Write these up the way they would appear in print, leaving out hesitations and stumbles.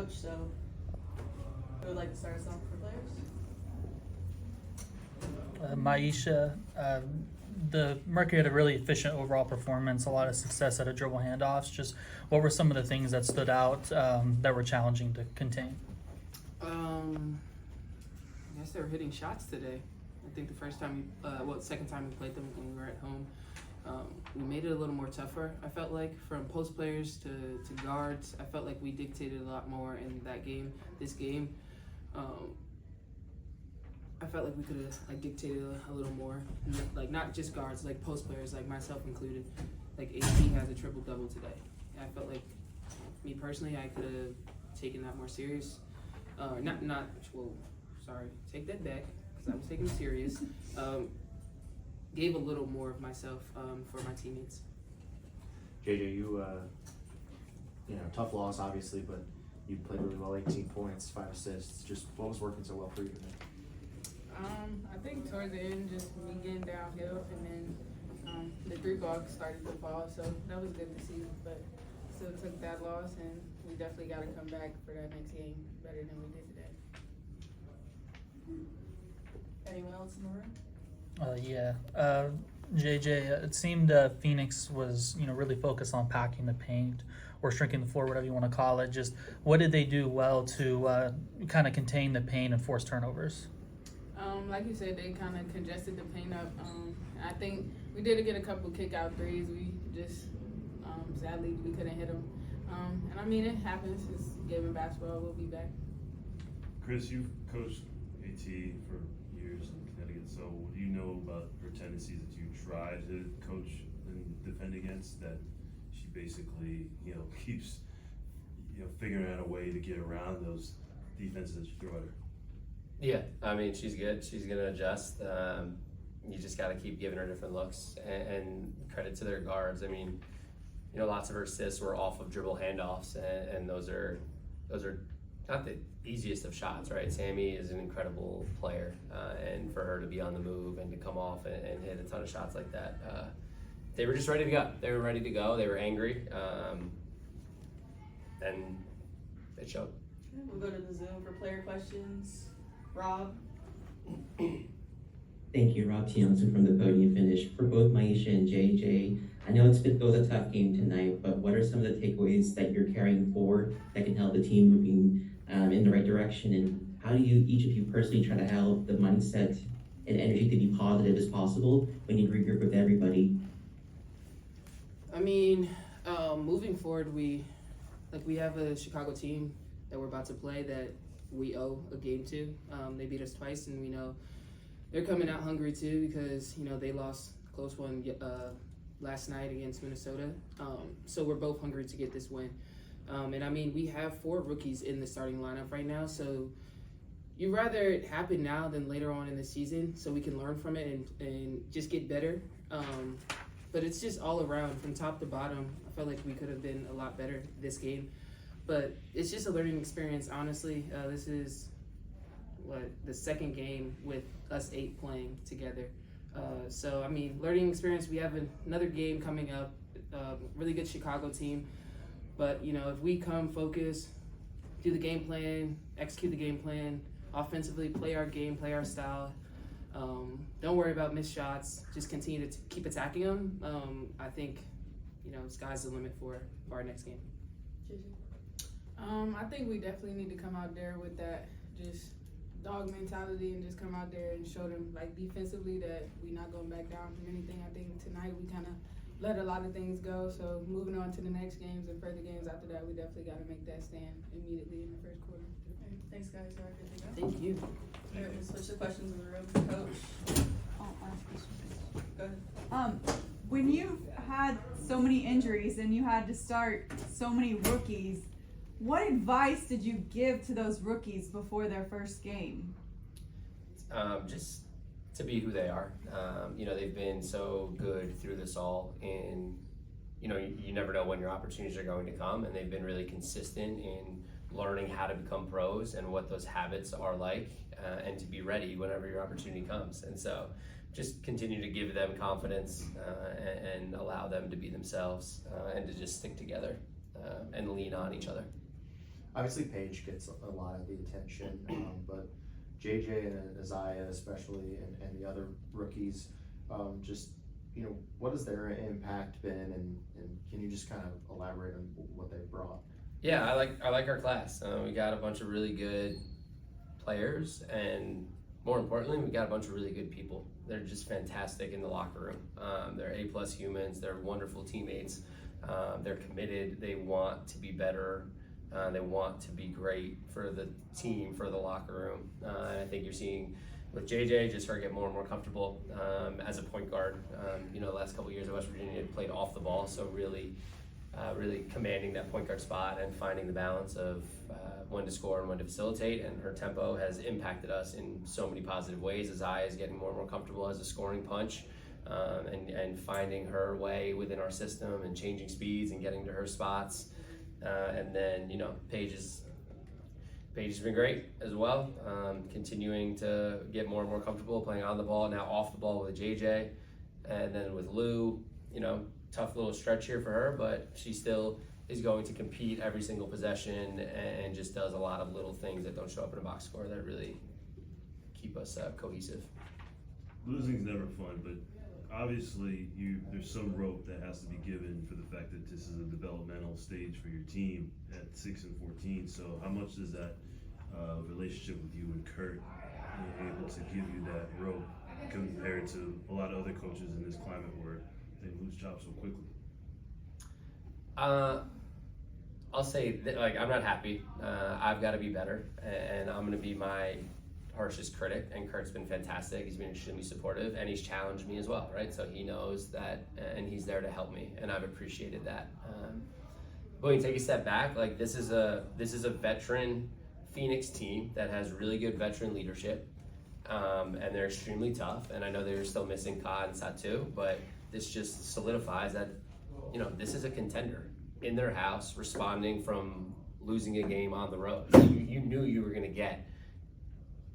coach, so who would like to start us off for players? Myisha, the Mercury had a really efficient overall performance, a lot of success at a dribble handoffs. Just what were some of the things that stood out that were challenging to contain? I guess they were hitting shots today. I think the second time we played them when we were at home, we made it a little more tougher. I felt like from post players to guards, I felt like we dictated a lot more in that game. This game, I felt like we could have dictated a little more, like not just guards, like post players, like myself included. Like AP has a triple double today. I felt like me personally, I could have taken that more serious. Take that back because I was taking it serious. Gave a little more of myself for my teammates. JJ, you tough loss obviously, but you played really well. 18 points, 5 assists. Just what was working so well for you today? I think towards the end, just me getting downhill, and then the 3 ball started to fall, so that was good to see. But still took that loss, and we definitely got to come back for that next game better than we did today. Anyone else in the room? JJ, it seemed Phoenix was really focused on packing the paint or shrinking the floor, whatever you want to call it. Just what did they do well to kind of contain the paint and force turnovers? Like you said, they kind of congested the paint up. I think we did get a couple kick-out threes. We just, sadly, we couldn't hit them. And I mean, it happens. It's a game of basketball. We'll be back. Chris, you've coached AT for years in Connecticut, so what do you know about her tendencies that you try to coach and defend against, that she basically, keeps, figuring out a way to get around those defenses that you throw at her? Yeah, I mean, she's good. She's going to adjust. You just got to keep giving her different looks, and credit to their guards. I mean, lots of her assists were off of dribble handoffs, and those are not the easiest of shots, right? Sammy is an incredible player, and for her to be on the move and to come off and hit a ton of shots like that, they were just ready to go. They were ready to go. They were angry, and it showed. Okay, we'll go to the Zoom for player questions. Rob? Thank you, Rob Tianson from the Podium Finish. For both Myisha and JJ, I know it was a tough game tonight, but what are some of the takeaways that you're carrying forward that can help the team moving in the right direction? And how do you, each of you personally, try to help the mindset and energy to be positive as possible when you regroup with everybody? I mean, moving forward, we have a Chicago team that we're about to play that we owe a game to. They beat us twice, and we know they're coming out hungry too because they lost a close one last night against Minnesota. So we're both hungry to get this win. And I mean, we have 4 rookies in the starting lineup right now, so you'd rather it happen now than later on in the season so we can learn from it and just get better. But it's just all around from top to bottom. I felt like we could have been a lot better this game. But it's just a learning experience, honestly. This is the second game with us 8 playing together. So, I mean, learning experience. We have another game coming up, really good Chicago team. But, if we come focus, do the game plan, execute the game plan, offensively, play our game, play our style. Don't worry about missed shots. Just continue to keep attacking them. I think, sky's the limit for our next game. I think we definitely need to come out there with that just dog mentality and just come out there and show them, defensively, that we're not going back down from anything. I think tonight we kind of let a lot of things go. So moving on to the next games and further games after that, we definitely got to make that stand immediately in the first quarter. Okay, thanks, guys. All right, good to go. Thank you. All right, we'll switch the questions in the room. Coach? Go ahead. When you've had so many injuries and you had to start so many rookies, what advice did you give to those rookies before their first game? Just to be who they are. They've been so good through this all, and you never know when your opportunities are going to come, and they've been really consistent in learning how to become pros and what those habits are like, and to be ready whenever your opportunity comes. And so just continue to give them confidence and allow them to be themselves, and to just stick together and lean on each other. obviously Paige gets a lot of the attention, but JJ and Isaiah especially, and the other rookies, just, what has their impact been, and can you just kind of elaborate on what they've brought? Yeah, I like our class. We got a bunch of really good players, and more importantly, we got a bunch of really good people. They're just fantastic in the locker room. They're A+ humans. They're wonderful teammates. They're committed. They want to be better. They want to be great for the team, for the locker room. And I think you're seeing with JJ, just her get more and more comfortable as a point guard. The last couple of years at West Virginia, had played off the ball, so really commanding that point guard spot and finding the balance of when to score and when to facilitate. And her tempo has impacted us in so many positive ways. Isaiah is getting more and more comfortable as a scoring punch, and finding her way within our system and changing speeds and getting to her spots. And then, Paige has been great as well, continuing to get more and more comfortable playing on the ball, now off the ball with JJ. And then with Lou, tough little stretch here for her, but she still is going to compete every single possession and just does a lot of little things that don't show up in a box score that really keep us cohesive. Losing's never fun, but obviously there's some rope that has to be given for the fact that this is a developmental stage for your team at 6 and 14. So how much does that relationship with you and Kurt able to give you that rope compared to a lot of other coaches in this climate where they lose jobs so quickly? I'll say that, I'm not happy. I've got to be better, and I'm going to be my harshest critic. And Kurt's been fantastic. He's been extremely supportive, and he's challenged me as well, right? So he knows that, and he's there to help me, and I've appreciated that. But when you take a step back, this is a veteran Phoenix team that has really good veteran leadership, and they're extremely tough. And I know they're still missing Ka and Satu, but this just solidifies that, this is a contender in their house, responding from losing a game on the road. You knew you were going to get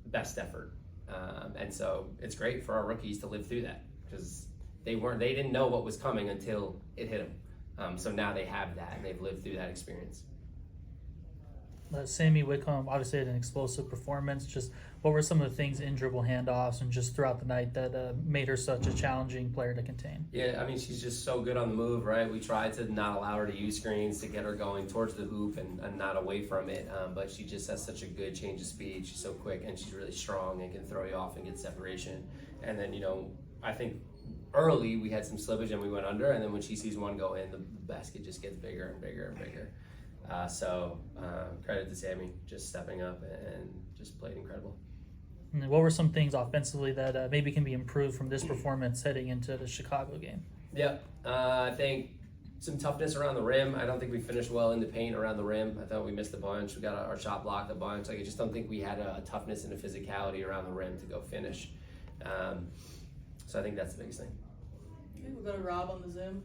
best effort, and so it's great for our rookies to live through that, because they didn't know what was coming until it hit them. So now they have that, and they've lived through that experience. Sammy Wickham obviously had an explosive performance. Just what were some of the things in dribble handoffs and just throughout the night that made her such a challenging player to contain? Yeah, she's just so good on the move, right? We tried to not allow her to use screens to get her going towards the hoop and not away from it, but she just has such a good change of speed. She's so quick, and she's really strong and can throw you off and get separation. And then, I think early we had some slippage and we went under, and then when she sees one go in, the basket just gets bigger and bigger and bigger. So credit to Sammy, just stepping up and just played incredible. And what were some things offensively that maybe can be improved from this performance heading into the Chicago game? Yeah, I think some toughness around the rim. I don't think we finished well in the paint around the rim. I thought we missed a bunch. We got our shot blocked a bunch. I just don't think we had a toughness and a physicality around the rim to go finish. So I think that's the biggest thing. Okay, we'll go to Rob on the Zoom.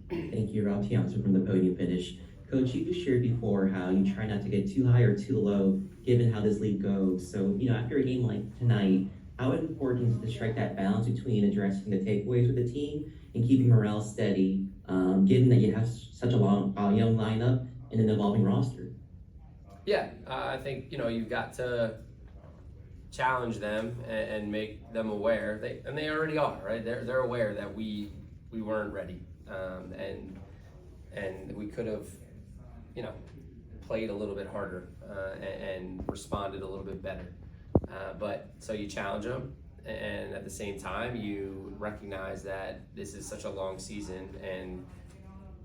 Thank you, Rob Tianzo from the Podium Finish. Coach, you shared before how you try not to get too high or too low, given how this league goes. So, after a game like tonight, how important is it to strike that balance between addressing the takeaways with the team and keeping morale steady, given that you have such a young lineup and an evolving roster? Yeah, I think, you've got to challenge them and make them aware. They already are, right? They're aware that we weren't ready, and we could have, played a little bit harder and responded a little bit better. But so you challenge them, and at the same time, you recognize that this is such a long season, and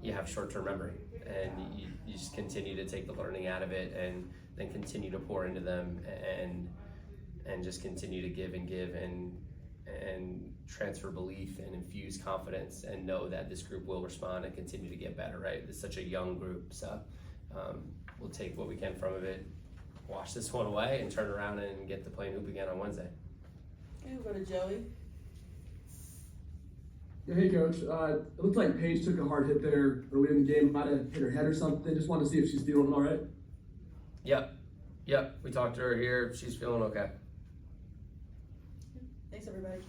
you have short-term memory, and you just continue to take the learning out of it, and then continue to pour into them, and just continue to give and transfer belief and infuse confidence, and know that this group will respond and continue to get better, right? It's such a young group, so we'll take what we can from it, wash this one away, and turn around and get to playing hoop again on Wednesday. Okay, we'll go to Joey. Yeah, hey Coach, it looked like Paige took a hard hit there early in the game, might have hit her head or something. Just wanted to see if she's feeling all right. Yep, we talked to her here. She's feeling okay. Thanks, everybody.